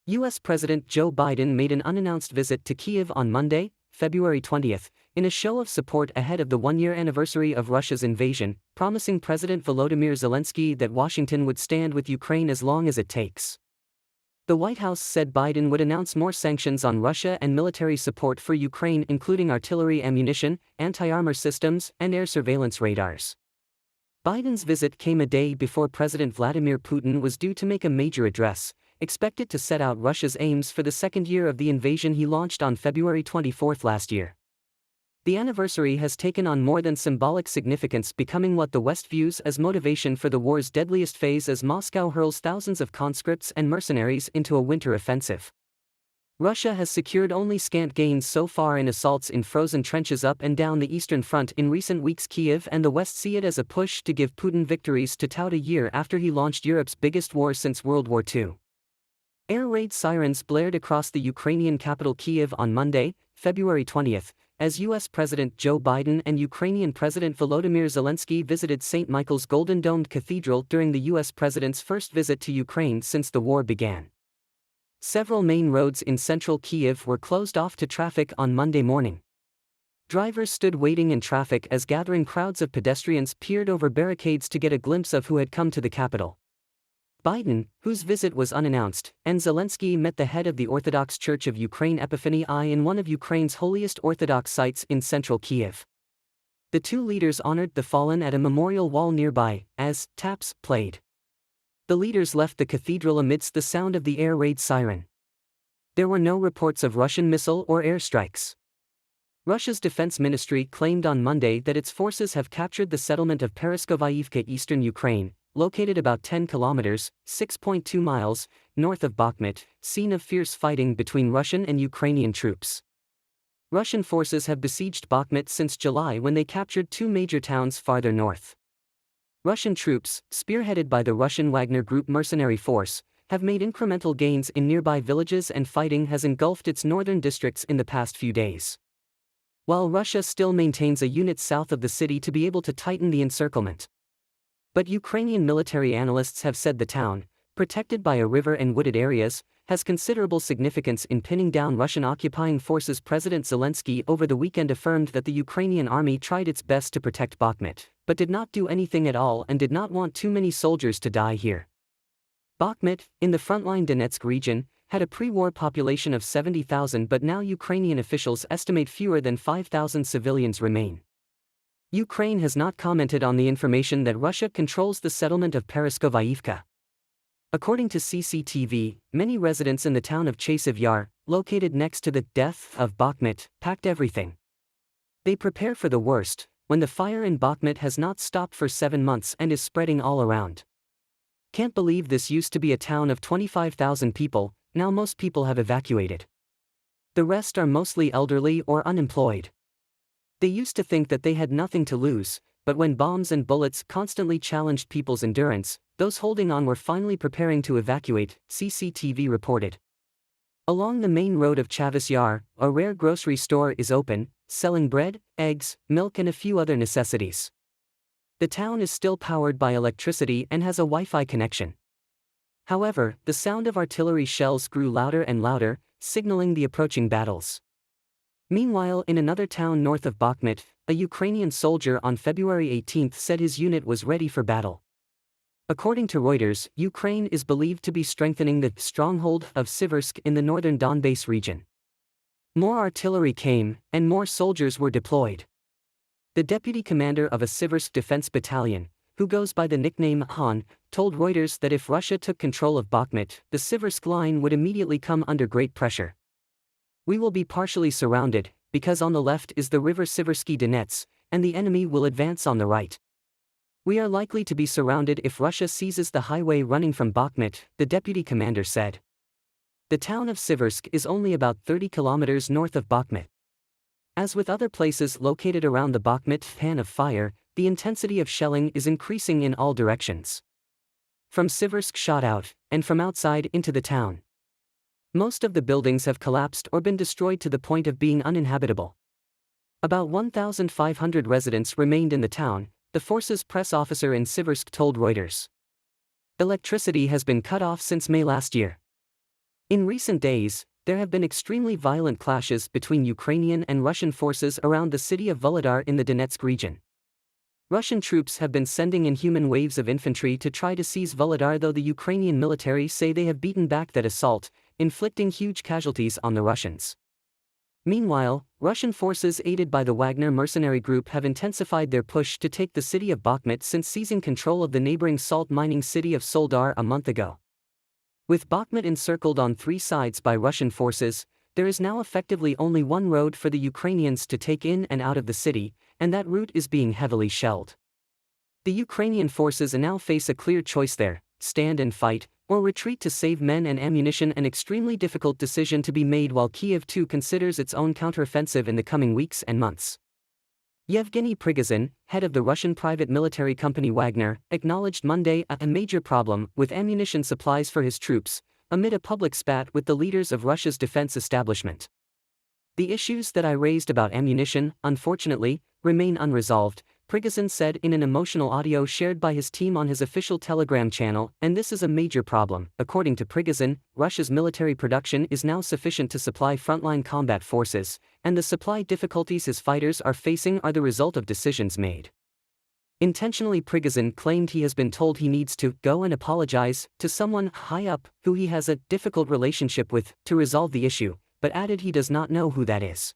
U.S. President Joe Biden made an unannounced visit to Kyiv on Monday, February 20th, in a show of support ahead of the one-year anniversary of Russia's invasion, promising President Volodymyr Zelensky that Washington would stand with Ukraine as long as it takes. The White House said Biden would announce more sanctions on Russia and military support for Ukraine, including artillery ammunition, anti-armor systems, and air surveillance radars. Biden's visit came a day before President Vladimir Putin was due to make a major address, expected to set out Russia's aims for the second year of the invasion he launched on February 24 last year. The anniversary has taken on more than symbolic significance, becoming what the West views as motivation for the war's deadliest phase as Moscow hurls thousands of conscripts and mercenaries into a winter offensive. Russia has secured only scant gains so far in assaults in frozen trenches up and down the Eastern Front in recent weeks. Kyiv and the West see it as a push to give Putin victories to tout a year after he launched Europe's biggest war since World War II. Air raid sirens blared across the Ukrainian capital Kyiv on Monday, February 20th, as U.S. President Joe Biden and Ukrainian President Volodymyr Zelensky visited St. Michael's Golden-Domed Cathedral during the U.S. president's first visit to Ukraine since the war began. Several main roads in central Kyiv were closed off to traffic on Monday morning. Drivers stood waiting in traffic as gathering crowds of pedestrians peered over barricades to get a glimpse of who had come to the capital. Biden, whose visit was unannounced, and Zelensky met the head of the Orthodox Church of Ukraine Epiphany I in one of Ukraine's holiest Orthodox sites in central Kyiv. The two leaders honored the fallen at a memorial wall nearby, as taps played. The leaders left the cathedral amidst the sound of the air raid siren. There were no reports of Russian missile or airstrikes. Russia's defense ministry claimed on Monday that its forces have captured the settlement of Pereskovaivka, eastern Ukraine, located about 10 kilometers, 6.2 miles, north of Bakhmut, scene of fierce fighting between Russian and Ukrainian troops. Russian forces have besieged Bakhmut since July when they captured two major towns farther north. Russian troops, spearheaded by the Russian Wagner Group mercenary force, have made incremental gains in nearby villages, and fighting has engulfed its northern districts in the past few days. While Russia still maintains a unit south of the city to be able to tighten the encirclement. But Ukrainian military analysts have said the town, protected by a river and wooded areas, has considerable significance in pinning down Russian occupying forces. President Zelensky over the weekend affirmed that the Ukrainian army tried its best to protect Bakhmut, but did not do anything at all and did not want too many soldiers to die here. Bakhmut, in the frontline Donetsk region, had a pre-war population of 70,000, but now Ukrainian officials estimate fewer than 5,000 civilians remain. Ukraine has not commented on the information that Russia controls the settlement of Pereskovaivka. According to CCTV, many residents in the town of Chasiv Yar, located next to the death of Bakhmut, packed everything. They prepare for the worst, when the fire in Bakhmut has not stopped for 7 months and is spreading all around. Can't believe this used to be a town of 25,000 people, now most people have evacuated. The rest are mostly elderly or unemployed. They used to think that they had nothing to lose, but when bombs and bullets constantly challenged people's endurance, those holding on were finally preparing to evacuate, CCTV reported. Along the main road of Chavis Yar, a rare grocery store is open, selling bread, eggs, milk and a few other necessities. The town is still powered by electricity and has a Wi-Fi connection. However, the sound of artillery shells grew louder and louder, signaling the approaching battles. Meanwhile, in another town north of Bakhmut, a Ukrainian soldier on February 18 said his unit was ready for battle. According to Reuters, Ukraine is believed to be strengthening the stronghold of Siversk in the northern Donbass region. More artillery came, and more soldiers were deployed. The deputy commander of a Siversk defense battalion, who goes by the nickname Han, told Reuters that if Russia took control of Bakhmut, the Siversk line would immediately come under great pressure. We will be partially surrounded, because on the left is the river Siversky Donets, and the enemy will advance on the right. We are likely to be surrounded if Russia seizes the highway running from Bakhmut, the deputy commander said. The town of Siversk is only about 30 kilometers north of Bakhmut. As with other places located around the Bakhmut pan of fire, the intensity of shelling is increasing in all directions. From Siversk shot out, and from outside into the town. Most of the buildings have collapsed or been destroyed to the point of being uninhabitable. About 1,500 residents remained in the town, the force's press officer in Siversk told Reuters. Electricity has been cut off since May last year. In recent days, there have been extremely violent clashes between Ukrainian and Russian forces around the city of Volodar in the Donetsk region. Russian troops have been sending inhuman waves of infantry to try to seize Volodar, though the Ukrainian military say they have beaten back that assault, inflicting huge casualties on the Russians. Meanwhile, Russian forces aided by the Wagner mercenary group have intensified their push to take the city of Bakhmut since seizing control of the neighboring salt mining city of Soledar a month ago. With Bakhmut encircled on three sides by Russian forces, there is now effectively only one road for the Ukrainians to take in and out of the city, and that route is being heavily shelled. The Ukrainian forces now face a clear choice there: stand and fight, or retreat to save men and ammunition, an extremely difficult decision to be made while Kyiv too considers its own counteroffensive in the coming weeks and months. Yevgeny Prigozhin, head of the Russian private military company Wagner, acknowledged Monday a major problem with ammunition supplies for his troops, amid a public spat with the leaders of Russia's defense establishment. "The issues that I raised about ammunition, unfortunately, remain unresolved," Prigozhin said in an emotional audio shared by his team on his official Telegram channel, "and this is a major problem." According to Prigozhin, Russia's military production is now sufficient to supply frontline combat forces, and the supply difficulties his fighters are facing are the result of decisions made. Intentionally, Prigozhin claimed he has been told he needs to go and apologize to someone high up who he has a difficult relationship with to resolve the issue, but added he does not know who that is.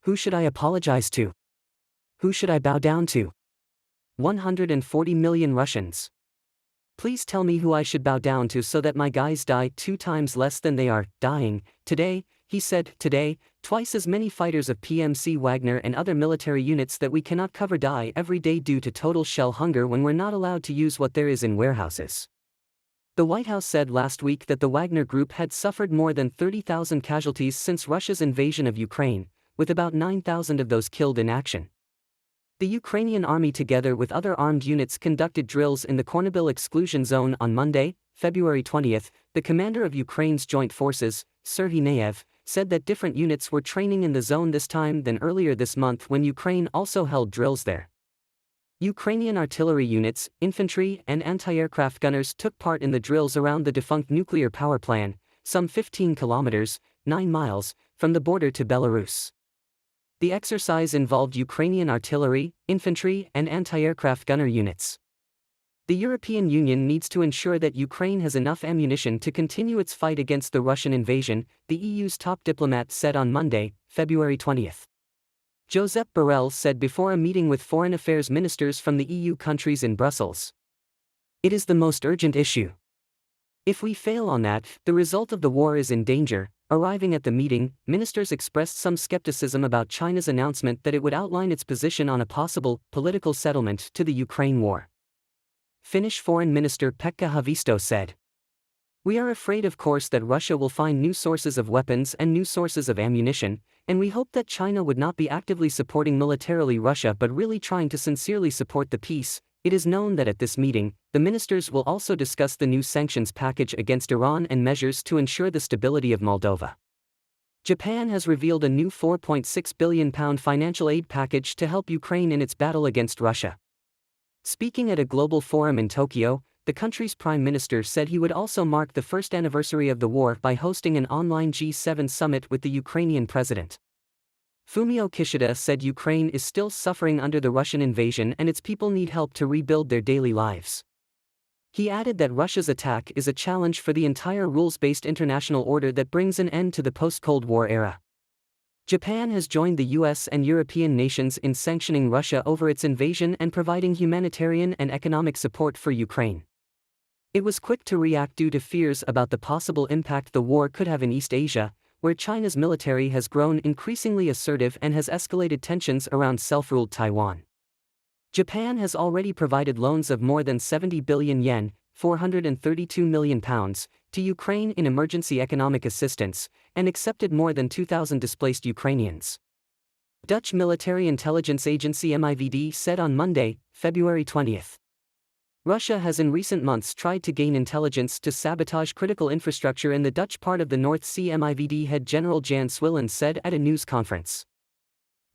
"Who should I apologize to? Who should I bow down to? 140 million Russians. Please tell me who I should bow down to so that my guys die 2 times less than they are dying today," he said. "Today, twice as many fighters of PMC Wagner and other military units that we cannot cover die every day due to total shell hunger when we're not allowed to use what there is in warehouses." The White House said last week that the Wagner Group had suffered more than 30,000 casualties since Russia's invasion of Ukraine, with about 9,000 of those killed in action. The Ukrainian army, together with other armed units, conducted drills in the Kornibil exclusion zone on Monday, February 20th. The commander of Ukraine's joint forces, Serhiy Nayev, said that different units were training in the zone this time than earlier this month when Ukraine also held drills there. Ukrainian artillery units, infantry, and anti-aircraft gunners took part in the drills around the defunct nuclear power plant, some 15 kilometers, 9 miles, from the border to Belarus. The exercise involved Ukrainian artillery, infantry, and anti-aircraft gunner units. The European Union needs to ensure that Ukraine has enough ammunition to continue its fight against the Russian invasion, the EU's top diplomat said on Monday, February 20th. Josep Borrell said before a meeting with foreign affairs ministers from the EU countries in Brussels. "It is the most urgent issue. If we fail on that, the result of the war is in danger." Arriving at the meeting, ministers expressed some skepticism about China's announcement that it would outline its position on a possible political settlement to the Ukraine war. Finnish Foreign Minister Pekka Haavisto said, "We are afraid, of course, that Russia will find new sources of weapons and new sources of ammunition, and we hope that China would not be actively supporting militarily Russia but really trying to sincerely support the peace." It is known that at this meeting, the ministers will also discuss the new sanctions package against Iran and measures to ensure the stability of Moldova. Japan has revealed a new £4.6 billion financial aid package to help Ukraine in its battle against Russia. Speaking at a global forum in Tokyo, the country's prime minister said he would also mark the first anniversary of the war by hosting an online G7 summit with the Ukrainian president. Fumio Kishida said Ukraine is still suffering under the Russian invasion and its people need help to rebuild their daily lives. He added that Russia's attack is a challenge for the entire rules-based international order that brings an end to the post-Cold War era. Japan has joined the US and European nations in sanctioning Russia over its invasion and providing humanitarian and economic support for Ukraine. It was quick to react due to fears about the possible impact the war could have in East Asia, where China's military has grown increasingly assertive and has escalated tensions around self-ruled Taiwan. Japan has already provided loans of more than 70 billion yen, £432 million, to Ukraine in emergency economic assistance, and accepted more than 2,000 displaced Ukrainians. Dutch military intelligence agency MIVD said on Monday, February 20th. Russia has in recent months tried to gain intelligence to sabotage critical infrastructure in the Dutch part of the North Sea. MIVD head General Jan Swillen said at a news conference.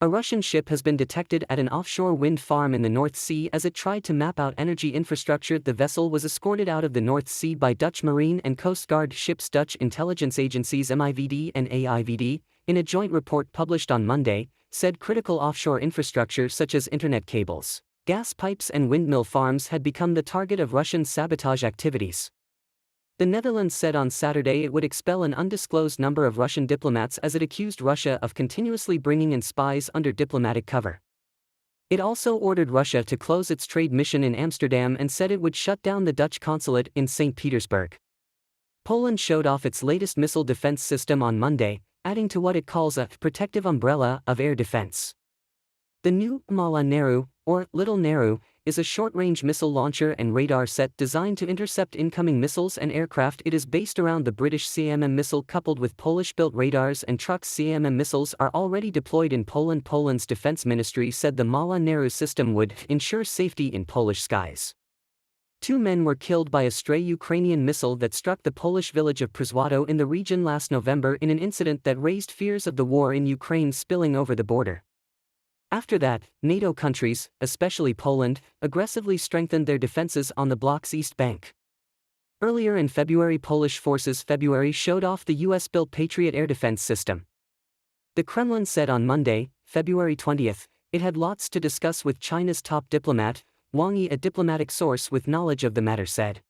A Russian ship has been detected at an offshore wind farm in the North Sea as it tried to map out energy infrastructure. The vessel was escorted out of the North Sea by Dutch Marine and Coast Guard ships. Dutch intelligence agencies MIVD and AIVD, in a joint report published on Monday, said critical offshore infrastructure such as internet cables, gas pipes and windmill farms had become the target of Russian sabotage activities. The Netherlands said on Saturday it would expel an undisclosed number of Russian diplomats as it accused Russia of continuously bringing in spies under diplomatic cover. It also ordered Russia to close its trade mission in Amsterdam and said it would shut down the Dutch consulate in St. Petersburg. Poland showed off its latest missile defense system on Monday, adding to what it calls a protective umbrella of air defense. The new Mala Neru, or Little Neru, is a short-range missile launcher and radar set designed to intercept incoming missiles and aircraft. It is based around the British CMM missile coupled with Polish-built radars and trucks. CMM missiles are already deployed in Poland. Poland's defense ministry said the Mala Neru system would ensure safety in Polish skies. 2 men were killed by a stray Ukrainian missile that struck the Polish village of Przywado in the region last November in an incident that raised fears of the war in Ukraine spilling over the border. After that, NATO countries, especially Poland, aggressively strengthened their defenses on the bloc's east bank. Earlier in February, Polish forces showed off the US-built Patriot air defense system. The Kremlin said on Monday, February 20th, it had lots to discuss with China's top diplomat, Wang Yi. A diplomatic source with knowledge of the matter said.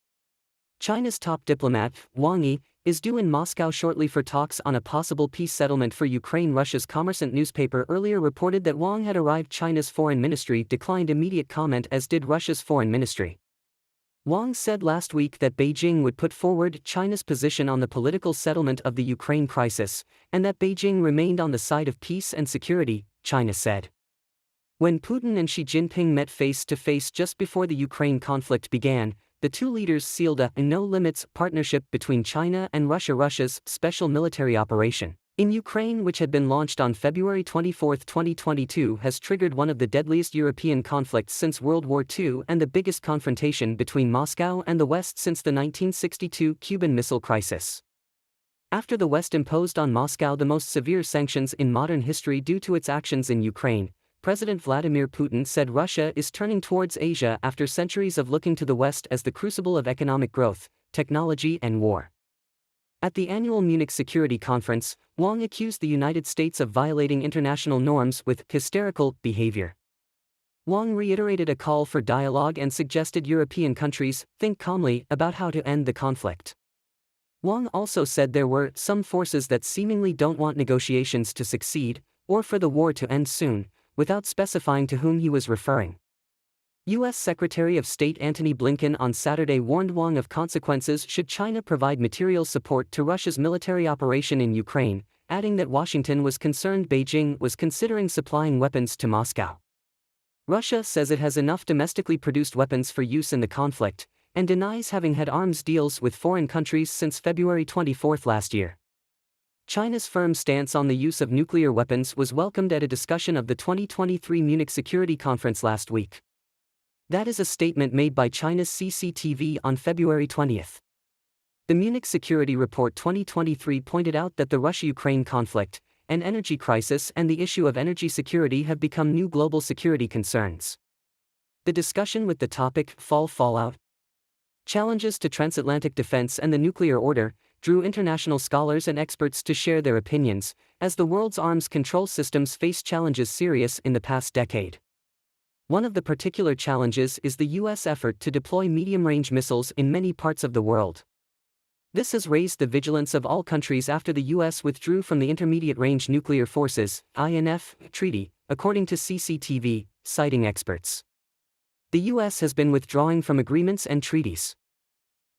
China's top diplomat, Wang Yi, is due in Moscow shortly for talks on a possible peace settlement for Ukraine. Russia's Kommersant newspaper earlier reported that Wang had arrived. China's foreign ministry declined immediate comment, as did Russia's foreign ministry. Wang said last week that Beijing would put forward China's position on the political settlement of the Ukraine crisis, and that Beijing remained on the side of peace and security, China said. When Putin and Xi Jinping met face-to-face just before the Ukraine conflict began, the two leaders sealed a no-limits partnership between China and Russia. Russia's special military operation in Ukraine, which had been launched on February 24, 2022, has triggered one of the deadliest European conflicts since World War II and the biggest confrontation between Moscow and the West since the 1962 Cuban Missile Crisis. After the West imposed on Moscow the most severe sanctions in modern history due to its actions in Ukraine, President Vladimir Putin said Russia is turning towards Asia after centuries of looking to the West as the crucible of economic growth, technology and war. At the annual Munich Security Conference, Wang accused the United States of violating international norms with hysterical behavior. Wang reiterated a call for dialogue and suggested European countries think calmly about how to end the conflict. Wang also said there were some forces that seemingly don't want negotiations to succeed, or for the war to end soon, without specifying to whom he was referring. U.S. Secretary of State Antony Blinken on Saturday warned Wang of consequences should China provide material support to Russia's military operation in Ukraine, adding that Washington was concerned Beijing was considering supplying weapons to Moscow. Russia says it has enough domestically produced weapons for use in the conflict, and denies having had arms deals with foreign countries since February 24 last year. China's firm stance on the use of nuclear weapons was welcomed at a discussion of the 2023 Munich Security Conference last week. That is a statement made by China's CCTV on February 20. The Munich Security Report 2023 pointed out that the Russia-Ukraine conflict, an energy crisis and the issue of energy security have become new global security concerns. The discussion with the topic fallout, challenges to transatlantic defense and the nuclear order, drew international scholars and experts to share their opinions, as the world's arms control systems face challenges serious in the past decade. One of the particular challenges is the U.S. effort to deploy medium-range missiles in many parts of the world. This has raised the vigilance of all countries after the U.S. withdrew from the Intermediate-Range Nuclear Forces (INF) treaty, according to CCTV, citing experts. The U.S. has been withdrawing from agreements and treaties.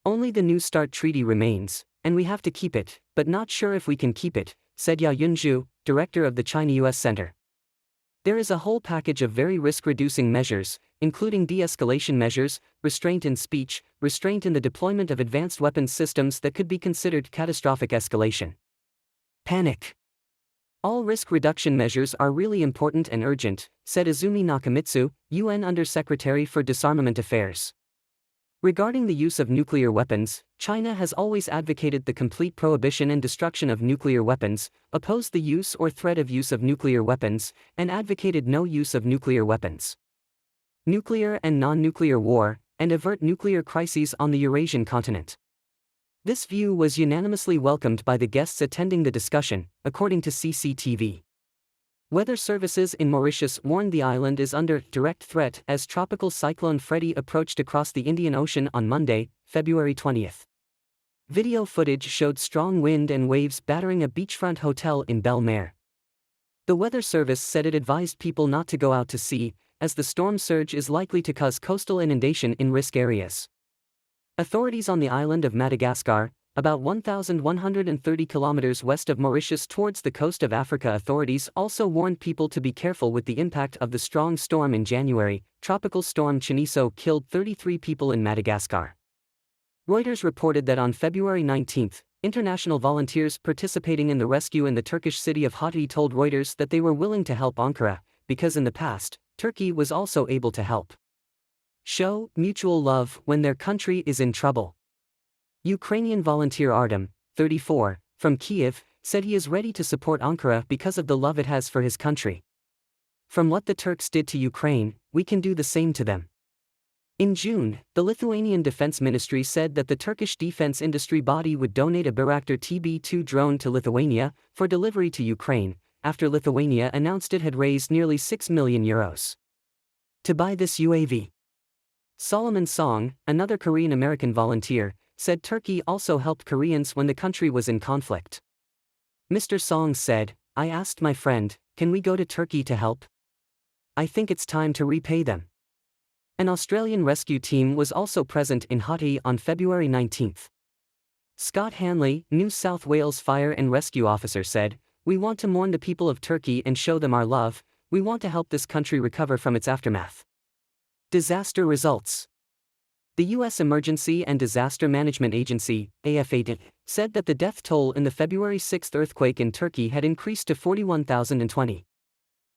Only the New START treaty remains, and we have to keep it, but not sure if we can keep it, said Ya Yunzhu, director of the China-US Center. There is a whole package of very risk-reducing measures, including de-escalation measures, restraint in speech, restraint in the deployment of advanced weapons systems that could be considered catastrophic escalation. Panic. All risk reduction measures are really important and urgent, said Izumi Nakamitsu, UN Under-Secretary for Disarmament Affairs. Regarding the use of nuclear weapons, China has always advocated the complete prohibition and destruction of nuclear weapons, opposed the use or threat of use of nuclear weapons, and advocated no use of nuclear weapons. Nuclear and non-nuclear war, and avert nuclear crises on the Eurasian continent. This view was unanimously welcomed by the guests attending the discussion, according to CCTV. Weather services in Mauritius warned the island is under direct threat as Tropical Cyclone Freddy approached across the Indian Ocean on Monday, February 20. Video footage showed strong wind and waves battering a beachfront hotel in Belle Mer. The Weather Service said it advised people not to go out to sea, as the storm surge is likely to cause coastal inundation in risk areas. Authorities on the island of Madagascar, about 1,130 kilometers west of Mauritius towards the coast of Africa, authorities also warned people to be careful with the impact of the strong storm in January. Tropical storm Chiniso killed 33 people in Madagascar. Reuters reported that on February 19, international volunteers participating in the rescue in the Turkish city of Hatay told Reuters that they were willing to help Ankara, because in the past, Turkey was also able to help show mutual love when their country is in trouble. Ukrainian volunteer Artem, 34, from Kyiv, said he is ready to support Ankara because of the love it has for his country. From what the Turks did to Ukraine, we can do the same to them. In June, the Lithuanian Defense Ministry said that the Turkish defense industry body would donate a Bayraktar TB2 drone to Lithuania for delivery to Ukraine, after Lithuania announced it had raised nearly €6 million to buy this UAV. Solomon Song, another Korean-American volunteer, said Turkey also helped Koreans when the country was in conflict. Mr. Song said, "I asked my friend, can we go to Turkey to help? I think it's time to repay them." An Australian rescue team was also present in Hatay on February 19. Scott Hanley, New South Wales Fire and Rescue Officer, said, "We want to mourn the people of Turkey and show them our love. We want to help this country recover from its aftermath." Disaster results. The U.S. Emergency and Disaster Management Agency, AFAD, said that the death toll in the February 6 earthquake in Turkey had increased to 41,020.